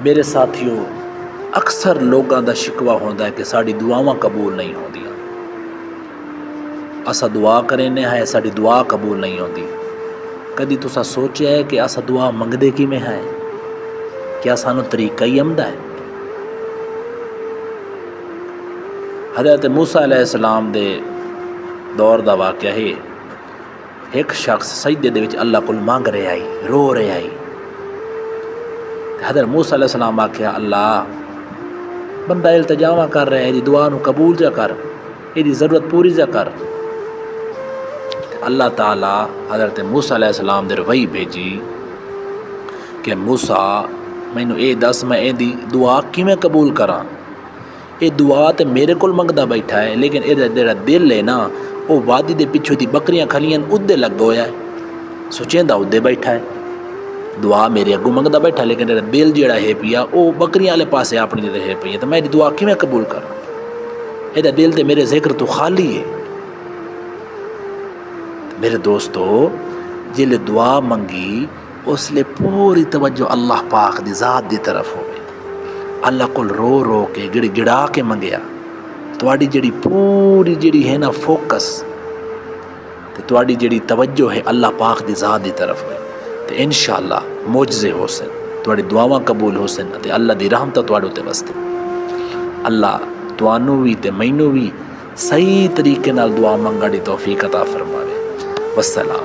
میرے ساتھیوں، اکثر لوگوں کا شکوہ ہوتا ہے کہ ساری دعاواں قبول نہیں ہوندیاں، اسا دعا کرنے ہیں ساری دعا قبول نہیں ہوتی۔ کدی تسا سوچیا ہے کہ اسا دعا منگدے کی میں ہے؟ کیا سانو طریقہ ہی آمدا ہے؟ حضرت موسیٰ علیہ السلام دے دور دا واقعہ ہے، ایک شخص سجدے دے وچ اللہ کول مانگ رہے آئی، رو رہے آئی۔ حضرت موسیٰ علیہ السلام آکھیا اللہ بندہ التجاواں کر رہے ہیں، دعا نو قبول جا کر، یہ ضرورت پوری جا کر۔ اللہ تعالیٰ حضرت موسیٰ علیہ السلام دے وحی بھیجی کہ موسیٰ مینو اے دس میں اے دی دعا کیویں قبول کراں؟ اے دعا تے میرے کول منگدا بیٹھا ہے، لیکن اے جڑا دل ہے نا وہ وادی دے پیچھے دی بکریاں کھلیاں ادھے لگ گیا ہے، سوچیندا ادھے بیٹھا ہے، دعا میرے اگوں منگدا بیٹھا ہے، لیکن دل جڑا ہے پیا وہ بکریاں والے پاسے اپنی رہے پئی ہے، تو میں دعا کیویں قبول کراں؟ اے دل تے میرے ذکر تو خالی ہے۔ میرے دوستو، جلے دعا منگی اس لئے پوری توجہ اللہ پاک دی ذات دی طرف ہوئے، اللہ کول رو رو کے گڑ گڑا کے منگیا، تواڈی جڑی پوری جڑی ہے نا فوکس تے تواڈی جڑی توجہ ہے اللہ پاک دی ذات دی طرف ہوئے، تے انشاءاللہ معجزے ہو سن، تواڈی دعاواں قبول ہو سن، تے اللہ دی رحمت تواڈے تے وستے۔ اللہ توانوں بھی تے مینوں بھی صحیح طریقے نال دعا منگن دی توفیق عطا فرماوے۔ والسلام۔